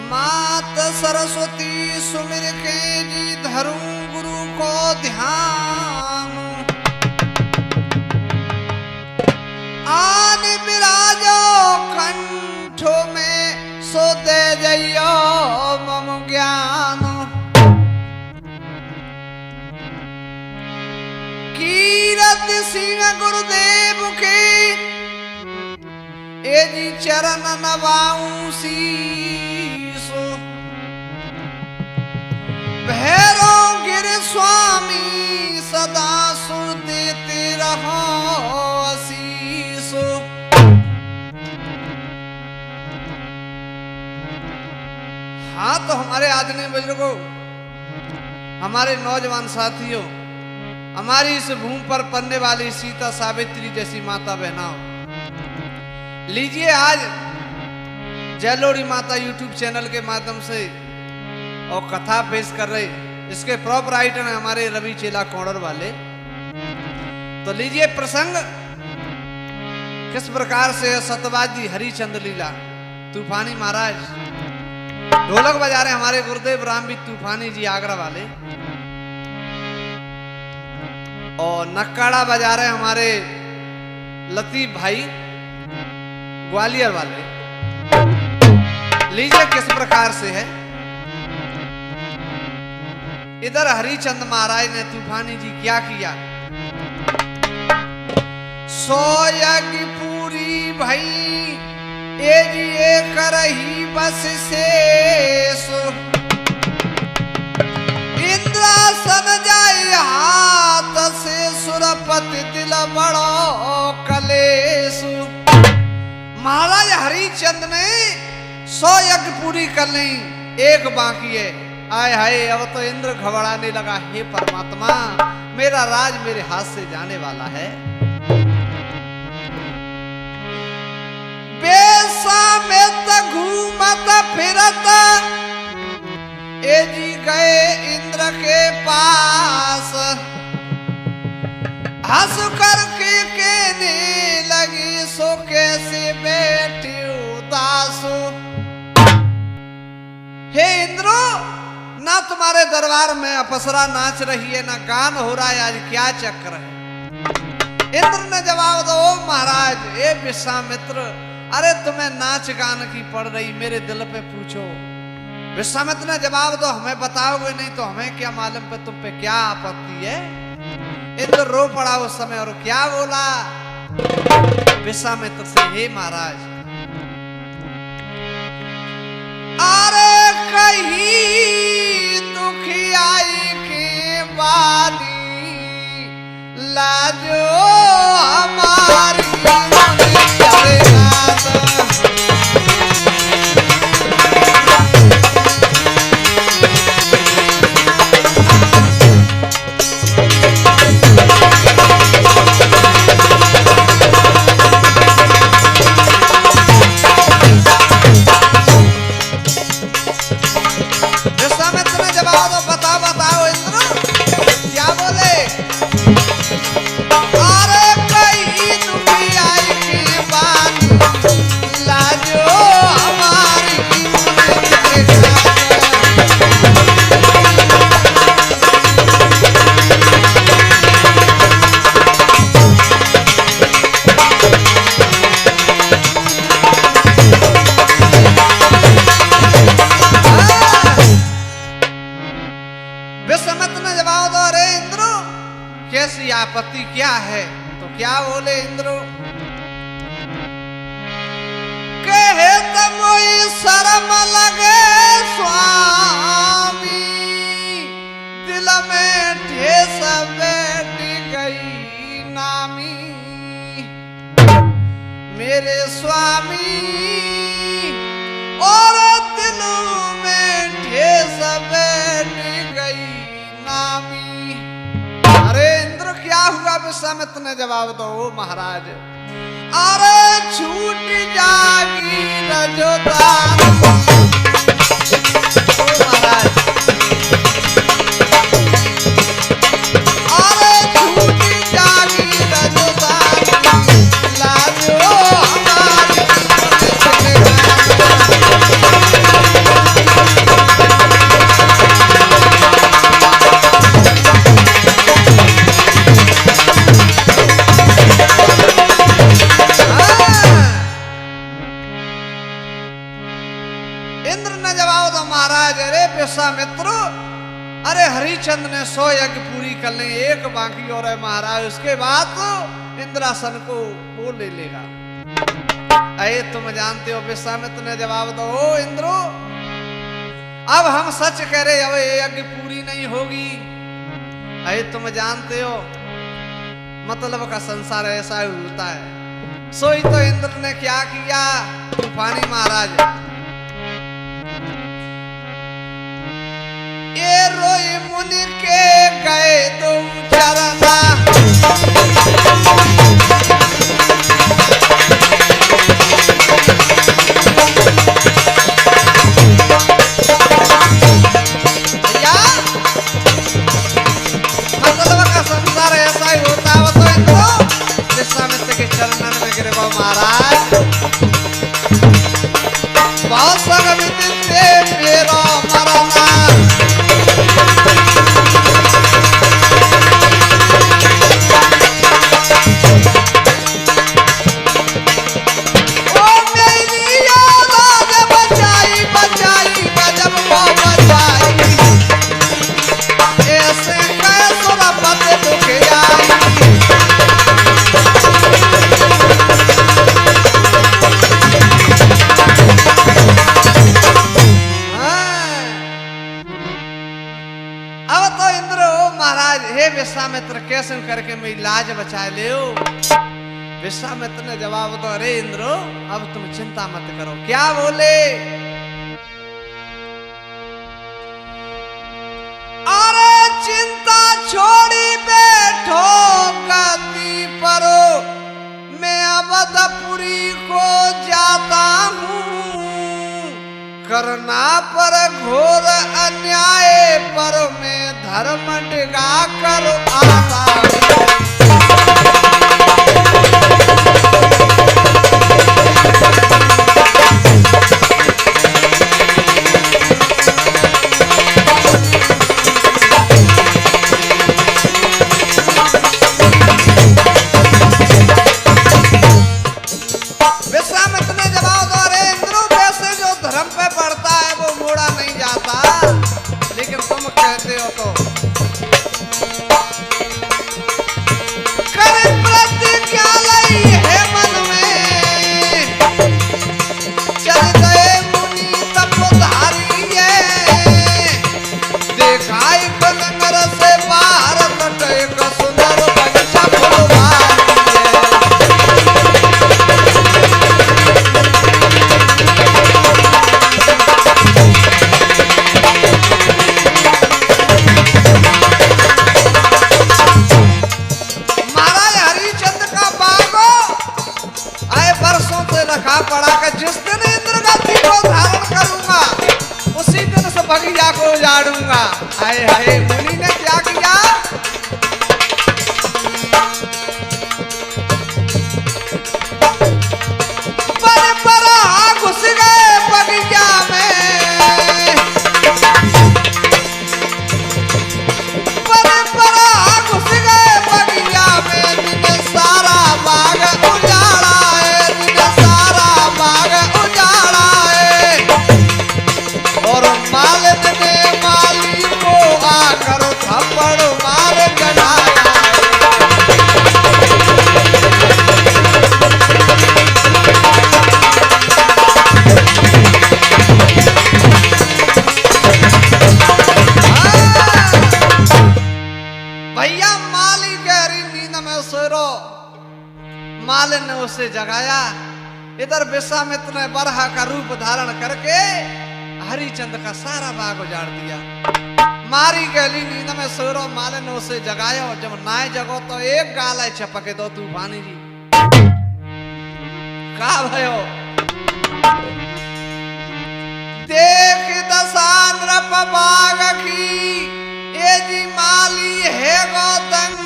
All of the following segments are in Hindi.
मात सरस्वती सुमिर के जी धरूं गुरु को ध्यान। आन विराजो कंठो में सो दे जइयो मम ज्ञान। कीरत सिंह गुरुदेव के ए जी चरण नवाऊं शीसो। भैरो गिर स्वामी सदा सुर देते रहो आशीषो। हाँ तो हमारे आदरणीय बुजुर्गों, हमारे नौजवान साथियों, हमारी इस भूमि पर पलने वाली सीता सावित्री जैसी माता बहनाओं, लीजिए आज जयलोड़ी माता यूट्यूब चैनल के माध्यम से और कथा पेश कर रहे, इसके प्रॉप राइटर हैं हमारे रवि चेला कोणर वाले। तो लीजिए प्रसंग किस प्रकार से है। सतवादी हरिचंद्र लीला। तूफानी महाराज ढोलक बजा रहे हमारे गुरुदेव रामबीर तूफानी जी आगरा वाले, और नक्काड़ा बजा रहे हमारे लतीफ भाई ग्वालियर वाले। लीजिए किस प्रकार से है। इधर हरिचंद महाराज ने तूफानी जी क्या किया। सोयग पूरी भई ए जी करही बस शेष। इंद्रासन जाय हाथ से सुरपति दिल बड़ो कलेश। महाराज हरिचंद ने 100 यज्ञ पूरी कर ली, एक बाकी है। आय हाय अब तो इंद्र घबराने लगा, हे परमात्मा मेरा राज मेरे हाथ से जाने वाला है। बेसामित घूमत फिरत ए जी गए इंद्र के पास। हंस करके कहने लगी सो कैसे बैठी उदास। हे इंद्रो, ना तुम्हारे दरबार में अप्सरा नाच रही है, ना गान हो रहा है, आज क्या चक्कर है। इंद्र ने जवाब दो, महाराज ए विश्वामित्र, अरे तुम्हें नाच गान की पड़ रही, मेरे दिल पे पूछो। विश्वामित्र ने जवाब दो, हमें बताओगे नहीं तो हमें क्या मालूम पे तुम पे क्या आपत्ति है। इंद्र रो पड़ा उस समय और क्या बोला विश्वामित्र से, हे महाराज अरे कहीं दुखियाई के बानी लाजो हमारी आपत्ति क्या है। तो क्या बोले इंद्र, कहे तमोई शर्म लगे स्वामी, दिल में ठेस बैठ गई नामी। मेरे स्वामी और दिल में ठेस बैठ गई नामी। अरे इंद्र क्या हुआ। विश्वामित्र ने जवाब दो, महाराज अरे छूट जागी रजोदान। महाराज अरे छूट जागी रजोदान, लाजो हमारी इंद्र ने जवाब दो महाराज, अरे विश्वामित्र, अरे हरिचंद्र ने 100 यज्ञ पूरी कर ले, एक बाकी और है महाराज, उसके बाद तो इंद्रासन को वो ले लेगा। अरे तुम जानते हो, विश्वामित्र ने जवाब दो, ओ इंद्रो, अब हम सच कह रहे, अब ये यज्ञ पूरी नहीं होगी। अरे तुम जानते हो, मतलब का संसार ऐसा ही होता है। सोई तो इंद्र ने क्या किया, तूफानी महाराज, ये रोई मुनि के गए दो चरना, महाराज बहुत संगमित से मेरा मरना, ओ मेरी याद बचाई बचाई गजब को बचाई, ऐसे कैसो रब्बत दुख आई। हे विश्वामित्र, कैसे करके मेरी लाज बचा ले। विश्वामित्र ने जवाब दो, अरे इंद्रो, अब तुम चिंता मत करो। क्या बोले, अरे चिंता छोड़ी बैठो गद्दी परो, मैं अवधपुरी को जाता हूँ, करना पर घोर अन्याय पर मैं धर्म डिगा कर आता हूँ। विश्वामित्र ने जवाब दो, अरे इंद्रो, वैसे जो धर्म पे पड़ता है वो मोड़ा नहीं जाता, लेकिन तुम कहते हो तो करे प्रतिज्ञा लई है मन में, चल गए मुनि तपधारी है, देखाई कलंगर से बाहर तट एक सुंदर बगीचा फुलवारी पड़ा कर, जिस दिन इंद्र का दीपो धारण करूंगा उसी दिन से बगीचा को उजाड़ूंगा। आए हाय, मुनि ने क्या किया, पर घुस गए बगीचा में, पर घुस गए बगीचा में, दिन सारा बाग उजाड़ा है, दिन सारा बाग उजाड़ा है, और मालिक ने माली को आकर थप्पड़ मार चढ़ाया। भैया माली गहरी नींद में सो रो, मालिक ने उसे जगाया। इधर विश्वामित्र ने बरहा का रूप धारण करके हरिचंद का सारा बाग उजाड़ दिया। मारी गहरी नींद में सो रो, मालिक ने उसे जगाया, और जब नाय जगो तो एक गाला चपके दो तूफानी जी, का भयो देख दशांद्र बाग की, ये जी माली है गौतंग,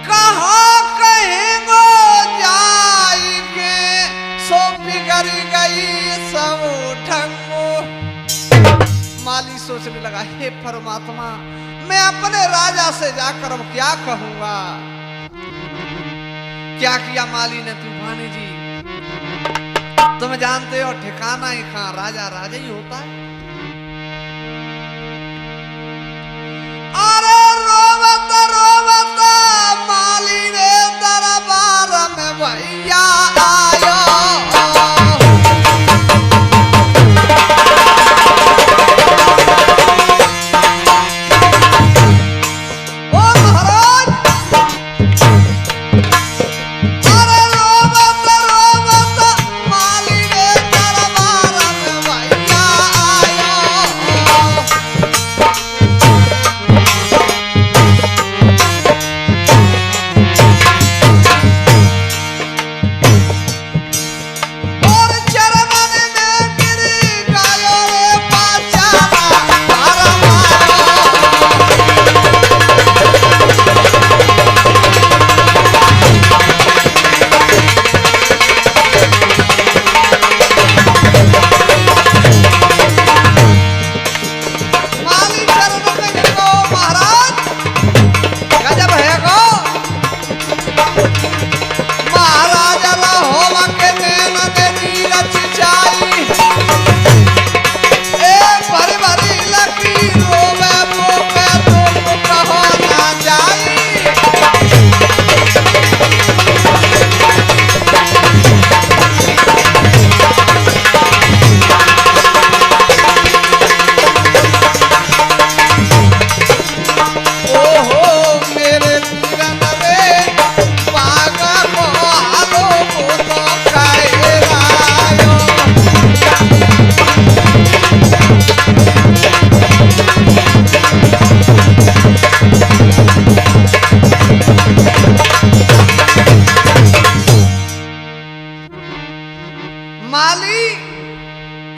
कहाँ कहेंगो जाई के, सो बिगड़ गई सब ठंगो। माली सोचने लगा, हे परमात्मा, मैं अपने राजा से जाकर अब क्या कहूंगा। क्या किया माली ने तूफानी जी, तुम जानते हो ठिकाना ही कहां, राजा राजा ही होता है। अरे रोवत रोवत माली रे दरबार में भैया आयो।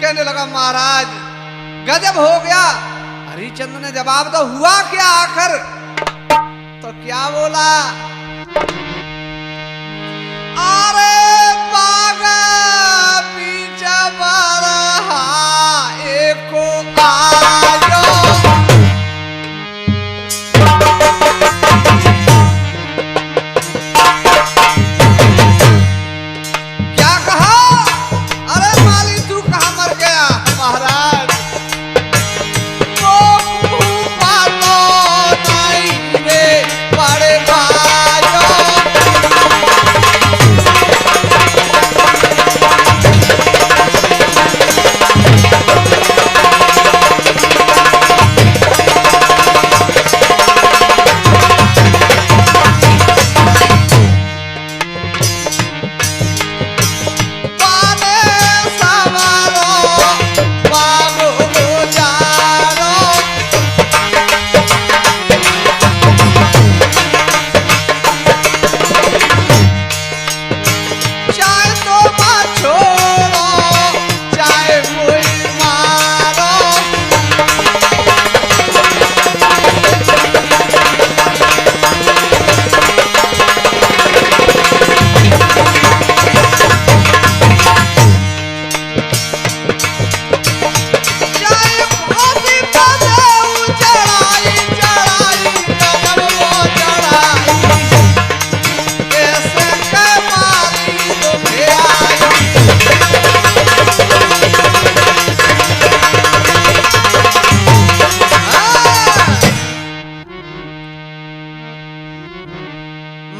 कहने लगा महाराज गजब हो गया। हरिचंद्र ने जवाब तो हुआ क्या आखिर? तो क्या बोला? अरे बागा पीछे बरहा एको आयो। क्या कहा? अरे माली तू कहां मर गया? महाराज तो पातो नहीं रे बड़े भाइयों।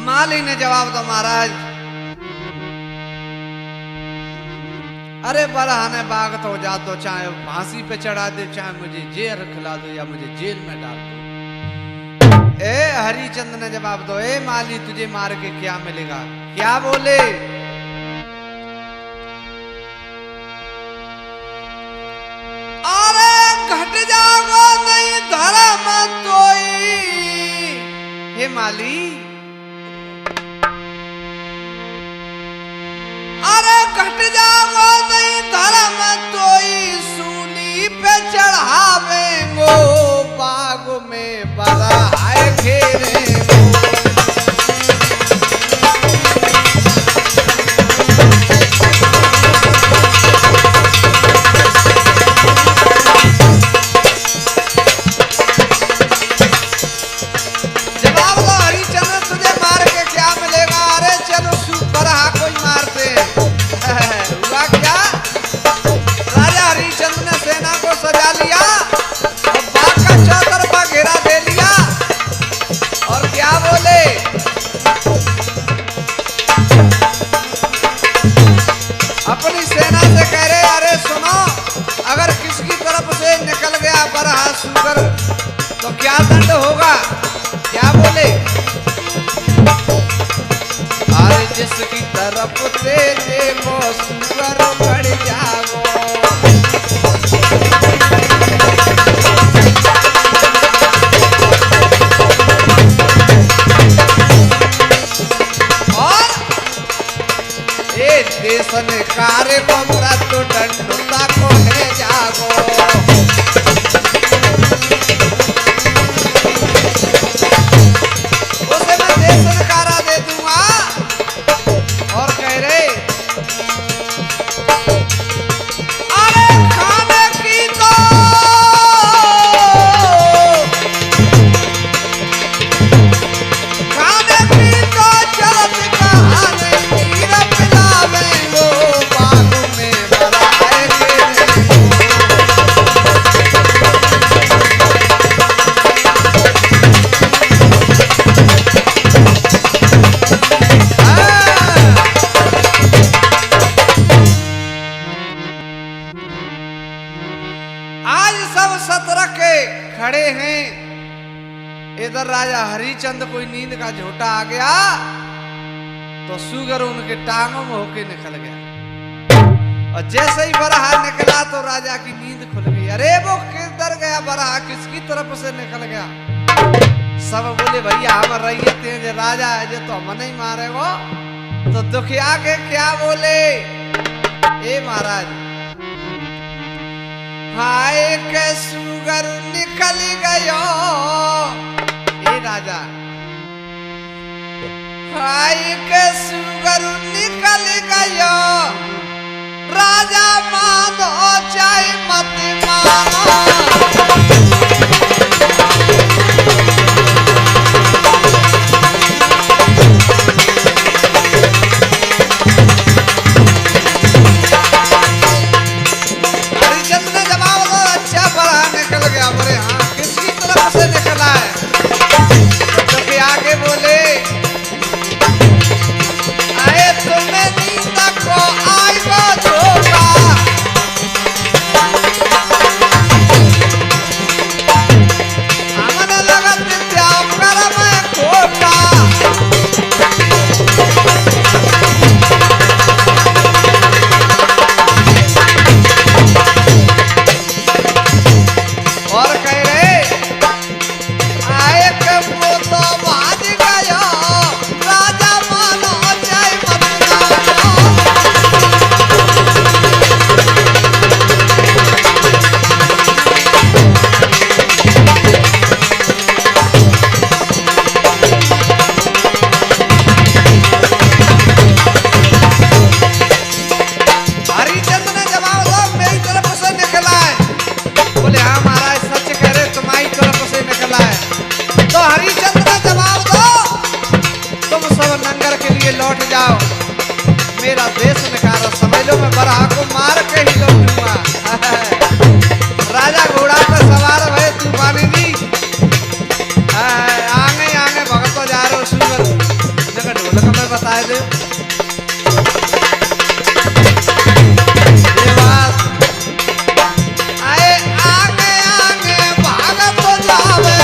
माली ने जवाब दो महाराज अरे बरहाने बाग तो जा दो, चाहे फांसी पे चढ़ा दे, चाहे मुझे जेल खिला दो या मुझे जेल में डाल दो। ए हरिचंद्र ने जवाब दो, ए माली तुझे मार के क्या मिलेगा? क्या बोले? अरे घट जाओ नहीं धर्म तोई। हे माली अरे घट जाओ नहीं धर्म तोई, सूली पे चढ़ावेंगो बाग में बरहाए घेरेंगो। जवाब दो हरिचंद्र तुझे मार के क्या मिलेगा? अरे चलो बरहा कोई मारते हैं। हुआ क्या? सेना से कह रहे अरे सुनो, अगर किसकी तरफ से निकल गया बरहा सुगर तो क्या दंड होगा? क्या बोले? अरे जिसकी तरफ से देखो सुगर बढ़ जाओ। देशन कार्य को व्रत दंडता को है जागो। उसे मैं देशन कारा दे दूंगा। और कह रहे अरे खाने की तो चलत कहानी खड़े हैं। इधर राजा हरिचंद कोई नींद का झोटा आ गया तो सुगर उनके टांगों में होके निकल गया। और जैसे ही बरहा निकला तो राजा की नींद खुल गई। अरे वो किधर गया बरहा, किसकी तरफ से निकल गया? सब बोले भैया हम रैयत हैं, जो राजा है जो तो हम नहीं मारेगो। तो दुखिया के क्या बोले? ए महाराज हाय के सुगर निकल गयो। ए राजा हाय के सुगर निकल गयो। राजा मानो चाहे मत मानो। लौट जाओ, मेरा देश निकालो, समझ लो मैं बरहा को मार के ही लौटूंगा। राजा घोड़ा पर सवार भय तूफानी जी आगे आगे भगत जा रहे हो। सुगर जगह ढोलक में बताए दे आए आगे आगे भागत जावे।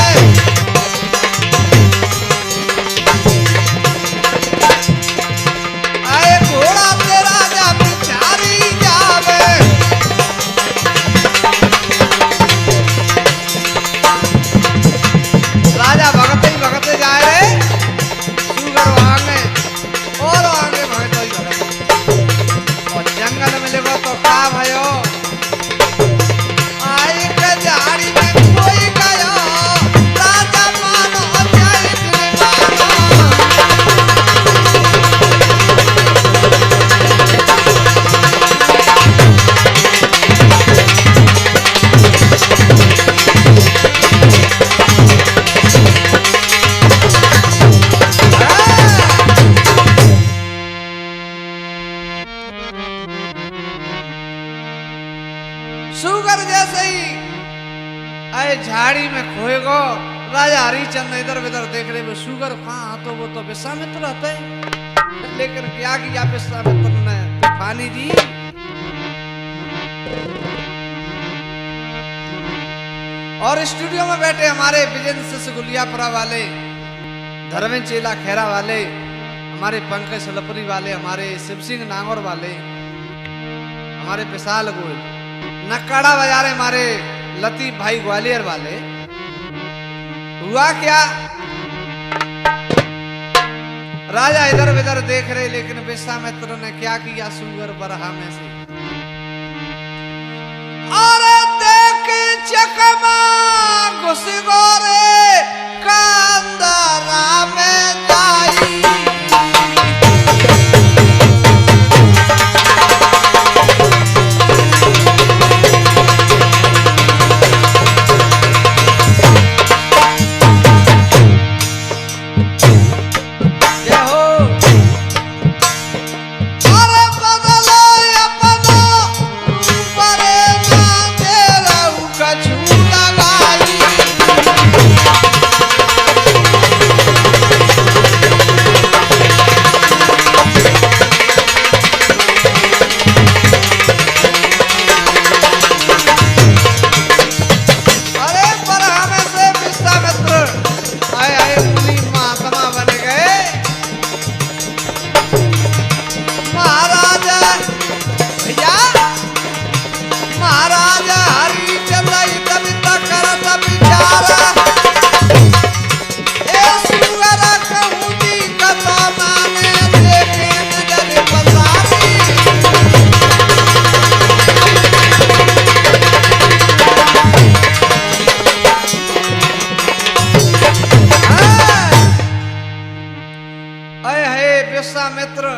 सुगर जैसे ही आए झाड़ी में खोएगो। राजा हरिचंद इधर उधर देख रहे वो सुगर कहाँ तो वो तो विश्वामित्र रहते हैं, लेकिन क्या किया विश्वामित्र ने? तूफानी जी और स्टूडियो में बैठे हमारे विजेंद्र गुलियापुरा वाले, धर्मेंद्र चेला खैरा वाले, हमारे पंकज सलपरी वाले, हमारे शिव सिंह नागौर वाले, हमारे विशाल गोयल, नक्काड़ा बजा रहे हमारे लतीफ भाई ग्वालियर वाले। हुआ क्या, राजा इधर उधर देख रहे, लेकिन विश्वामित्र ने क्या किया, सुअर बरहा में से और देख चकमा घुस गोरे कांदरा में जाई। विश्वामित्र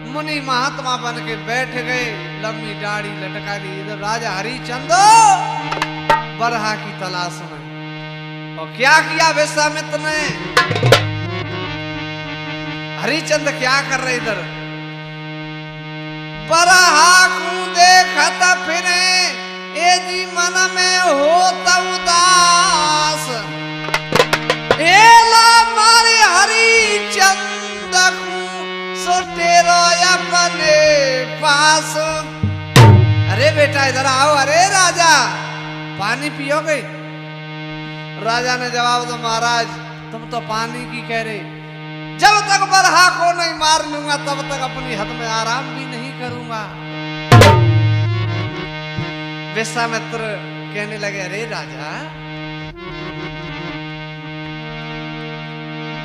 मुनि महात्मा बन के बैठ गए, लंबी दाढ़ी लटका दी। इधर राजा हरिचंद बरहा की तलाश में। और क्या किया विश्वामित्र ने, हरिचंद क्या कर रहे इधर, बरहा को देखत फिरे ए जी मन में होता उदास, एला मारे हरिचंद तेरो अपने पास। अरे बेटा इधर आओ, अरे राजा पानी पियोगे? राजा ने जवाब दो, महाराज तुम तो पानी की कह रहे, जब तक बरहा को नहीं मार लूंगा तब तक अपनी हद में आराम भी नहीं करूंगा। विश्वामित्र कहने लगे, अरे राजा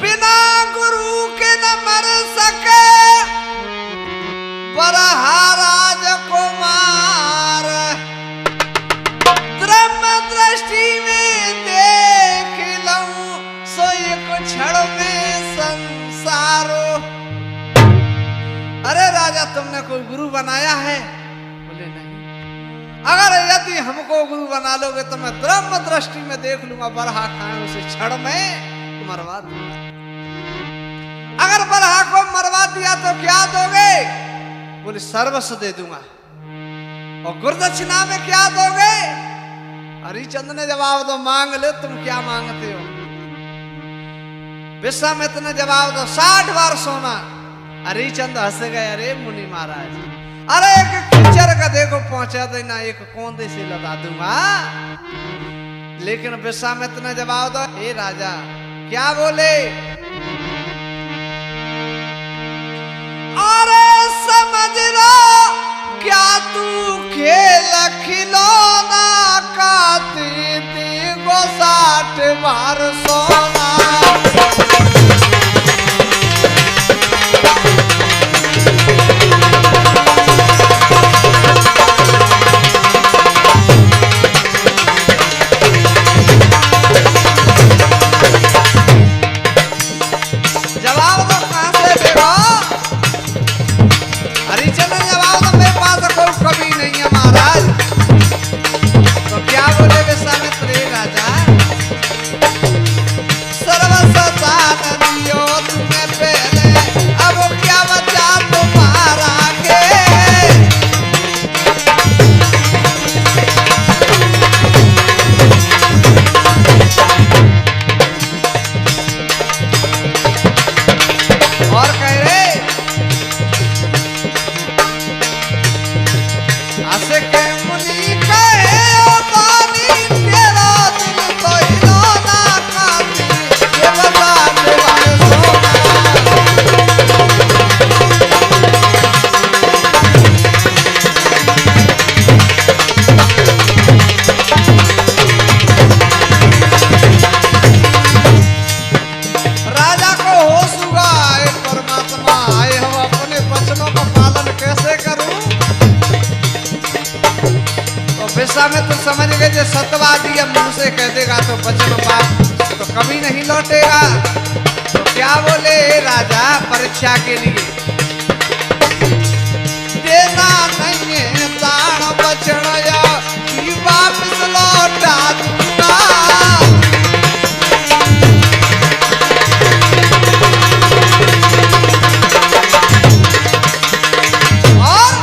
बिना गुरु के न मर सके बरहा राजकुमार, ब्रह्म दृष्टि में देख लूं सो एक क्षण में संसारो। अरे राजा तुमने कोई गुरु बनाया है? बोले नहीं। अगर यदि हमको गुरु बना लोगे तो मैं ब्रह्म दृष्टि में देख लूंगा, बरहा खाए उसे क्षण में मरवा दूंगा। अगर बरहा को मरवा दिया तो क्या दोगे? बोले सर्वस्व दे दूंगा। और गुरुदक्षिणा में क्या दोगे? हरिचंद ने जवाब दो, मांग ले, तुम क्या मांगते हो? विश्वामित्र ने जवाब दो, 60 बार सोना। हरिचंद हंस गए, अरे मुनि महाराज, अरे एक कीचड़ का देखो पहुंचा देना, एक कोंदे से लगा दूंगा। लेकिन विश्वामित्र ने जवाब दो, हे राजा क्या बोले? अरे समझ लो क्या तू खेल खिलौना, काती थी को 60 बार सोना। के मुनि विश्वामित्र समझ गए जो सत्यवादी अब मुंह से कह देगा तो वचन बात तो कभी नहीं लौटेगा। तो क्या बोले राजा परीक्षा के लिए देना नहीं है प्राण बचन या कि वापस लौटा दूंगा। और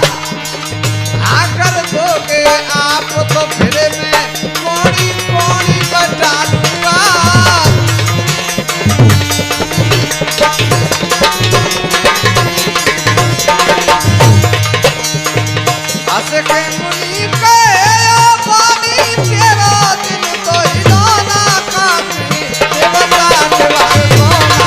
आकर दोगे आप तो फिर मैं कौड़ी कौड़ी बता दूंगा। हंस के मुनि के बानी तेरा दिन तो हिलाना काटी देवता देवर सोना।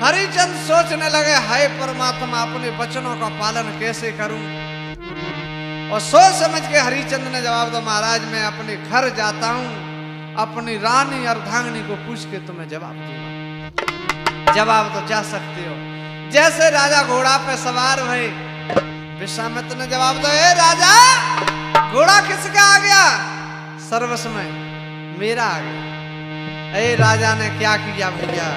हरिचंद सोचने लगे हाय परमात्मा अपने वचनों का पालन कैसे करूं। और सोच समझ के हरिचंद ने जवाब दिया महाराज मैं अपने घर जाता हूं अपनी रानी अर्धांगिनी को पूछ के तुम्हें जवाब दूंगा। जवाब तो जा सकते हो। जैसे राजा घोड़ा पे सवार हुए विश्वामित्र ने जवाब दिया राजा घोड़ा किसका आ गया। सर्वस्व में मेरा आ गया। ए राजा ने क्या किया भैया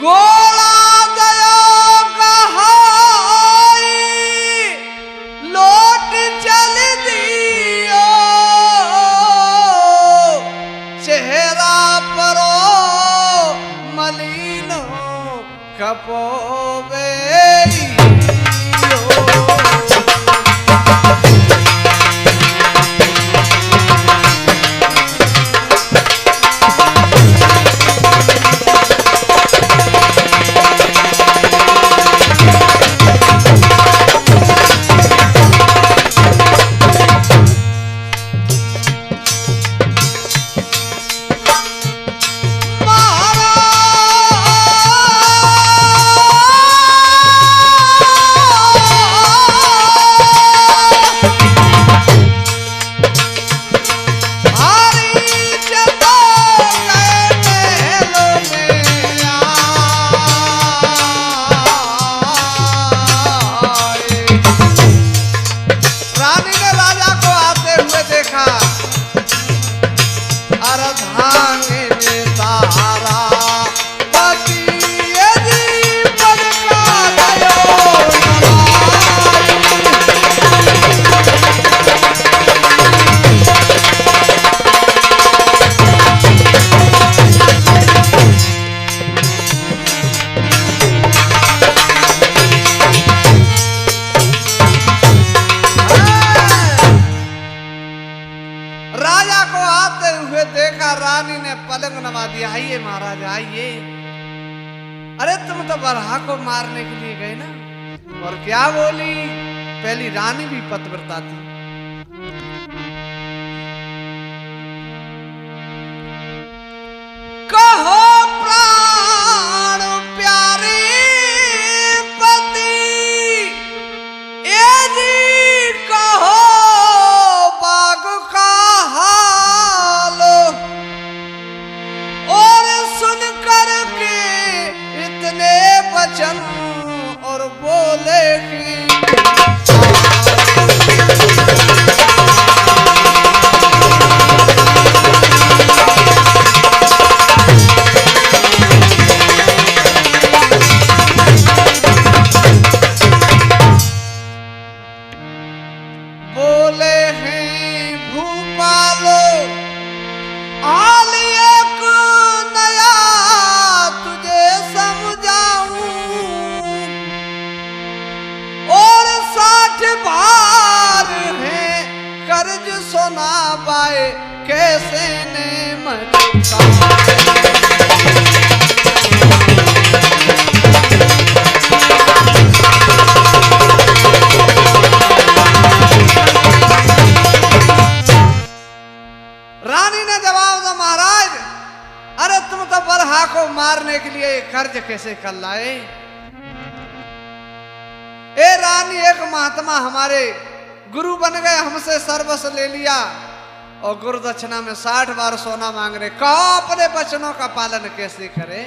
घोड़ा दया कहाई लौट चल दियो चेहरा परो मलिनो कपोवे आइए महाराज आइए। अरे तुम तो बरहा को मारने के लिए गए ना। और क्या बोली पहली रानी भी पतिव्रता थी। कहो प्राण प्यारे पति ए जी कहो बाग का हाल और सुन कर के इतने वचन और बोले कि सोना पाए कैसे ने मचुका। रानी ने जवाब दिया महाराज अरे तुम तो बरहा को मारने के लिए कर्ज कैसे कर लाए। ए रानी एक महात्मा हमारे गुरु बन गए, हमसे सर्वस्व ले लिया और गुरु दक्षिणा में 60 बार सोना मांग रहे। कहो अपने वचनों का पालन कैसे करें।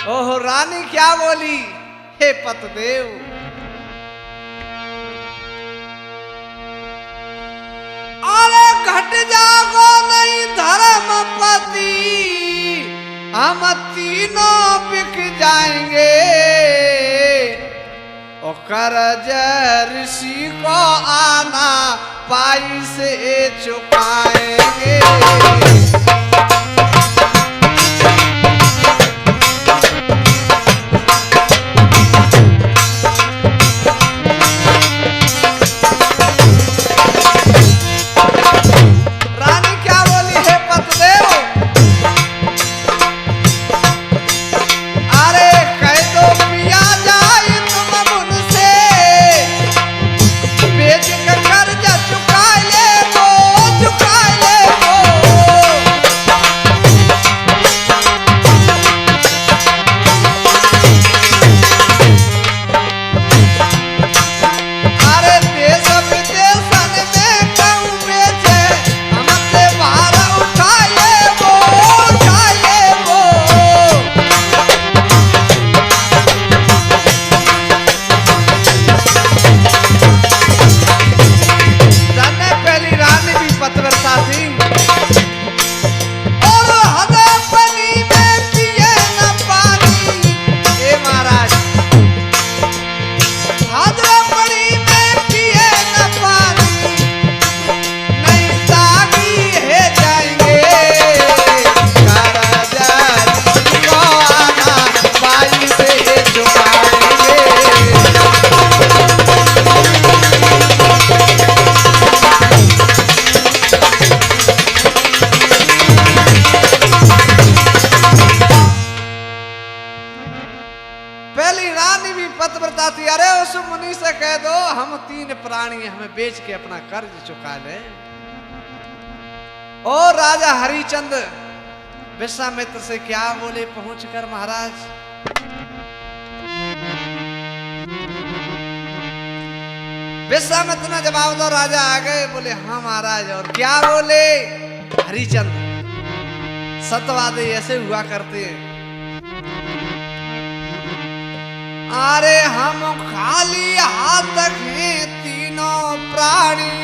ओहो रानी क्या बोली, हे पतदेव, अरे घट जागो नहीं धर्मपति, हम तीनों बिक जाएंगे और कर्ज ऋषि को आना पाई से चुकाएंगे। हमें बेच के अपना कर्ज चुका ले। और राजा हरिचंद विश्वामित्र से क्या बोले पहुंचकर, महाराज विश्वामित्र ने जवाब दो। राजा आ गए, बोले हाँ महाराज। और क्या बोले हरिचंद, सत्यवादी ऐसे हुआ करते हैं। अरे हम खाली हाथ हैं तीनों प्राणी,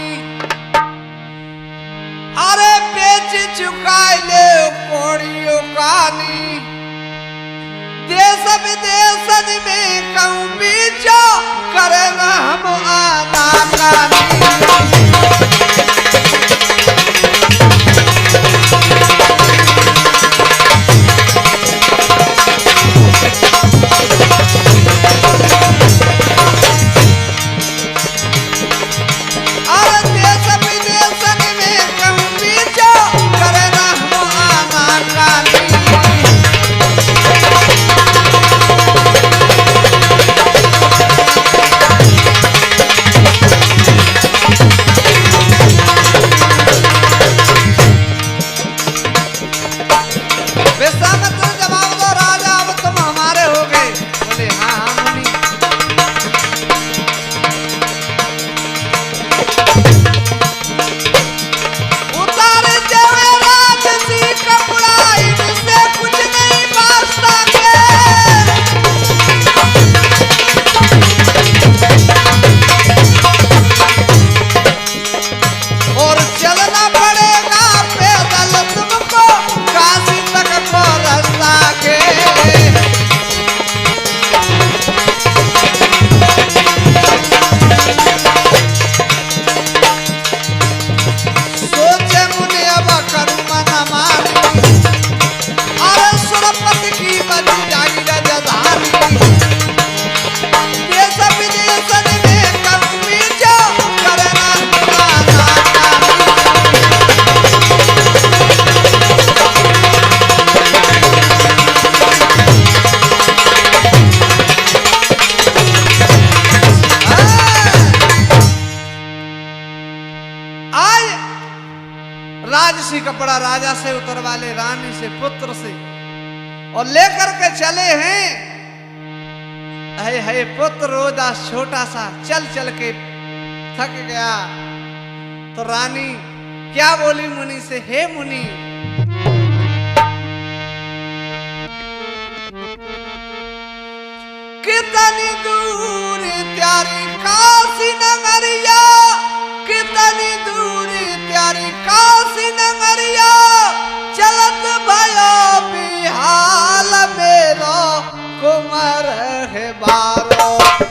अरे बेच चुकाए ले कोड़ियों कानी। देश विदेश में कहूँ बीचो करना हम आना कानी। राजसी कपड़ा राजा से उतरवा ले, रानी से, पुत्र से, और लेकर के चले हैं है पुत्र रोहिदास छोटा सा चल चल के थक गया तो रानी क्या बोली मुनि से, हे मुनि कितनी दूर त्यारी काशी नगरिया, कितनी दूर त्यारी काशी नगरिया, चलत भयो बिहाल मेरो कुमार है बारो,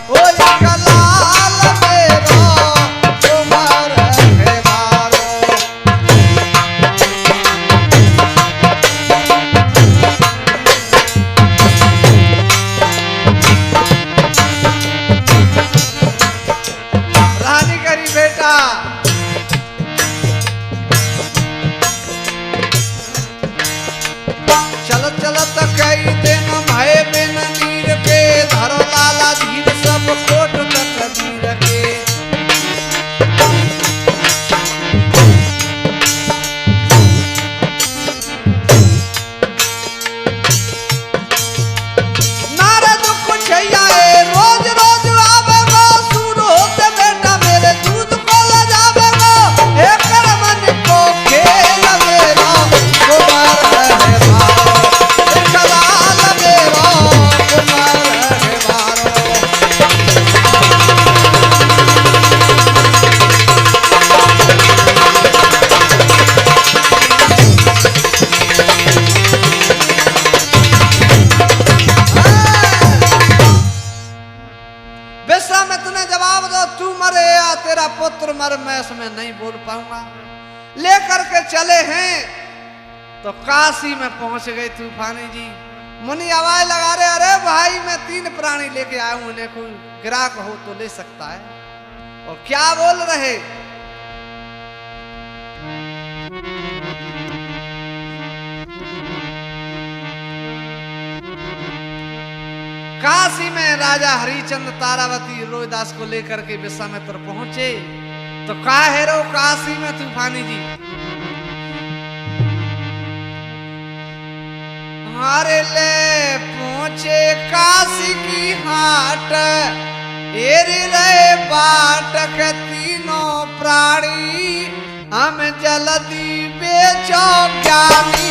ओ कलाल मेरो कुमार है बारो। रानी करी बेटा चलत चलत कई दिन भय बिन नीर के, धरो लाला धीर सब कोट तक धीर के। नारद कुछ आए रोज रोज आवेगो, सूर होते बेटा मेरे दूध को ल जावेगो, एक मन को खेल मेरा कुमार है बारो, एक लाल मेरा कुमार है बारो। बेसा में तूने जवाब दो, तू मरे या तेरा पुत्र मर, मैं इसमें नहीं बोल पाऊंगा। लेकर के चले हैं तो काशी में पहुंच गए तूफानी जी। मुनि आवाज लगा रहे, अरे भाई मैं 3 प्राणी लेके आया हूं, उन्हें कोई ग्राहक हो तो ले सकता है। और क्या बोल रहे, काशी में राजा हरिचंद्र तारावती रोहिदास को लेकर के विश्वामित्र पहुंचे तो का है रो काशी में तूफानी जी, हमारे ले पहुंचे काशी की हाट, एरी रहे बाटक तीनों प्राणी, हम जल्दी बेचो ज्ञानी।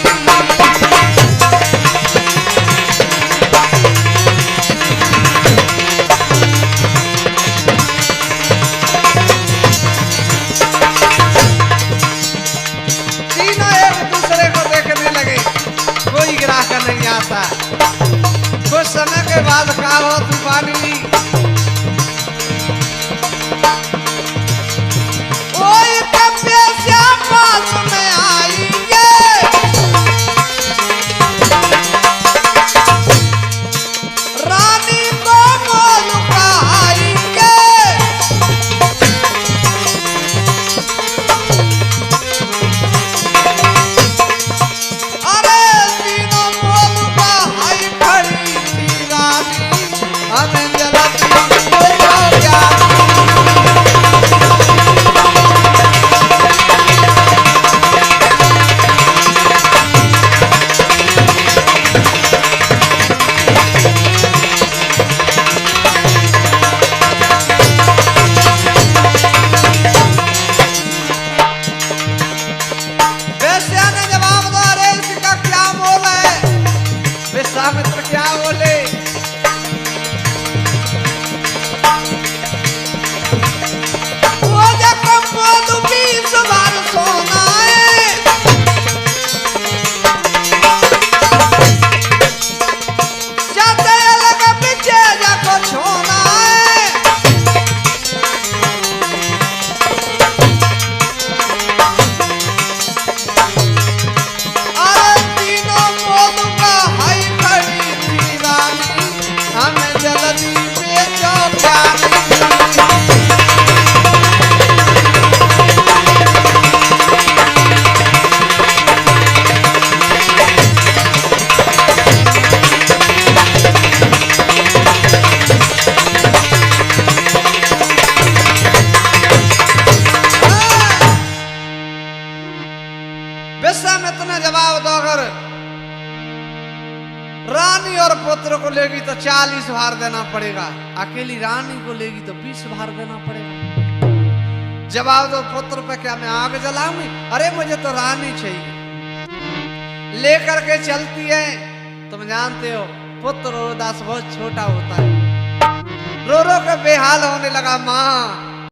तीनों एक दूसरे को देखने लगे, कोई ग्राहक नहीं आता। कुछ समय के बाद का हो तूफानी जी, ओए कब्बे से पास में आएंगे, अगर पुत्र को लेगी तो 40 भार देना पड़ेगा, अकेली रानी को लेगी तो 20 भार देना पड़ेगा। जवाब दो पुत्र पे, क्या मैं आग जलाऊंगी? अरे मुझे तो रानी चाहिए। लेकर के चलती है। तुम जानते हो पुत्र रोदास बहुत छोटा होता है, रो रो के बेहाल होने लगा। माँ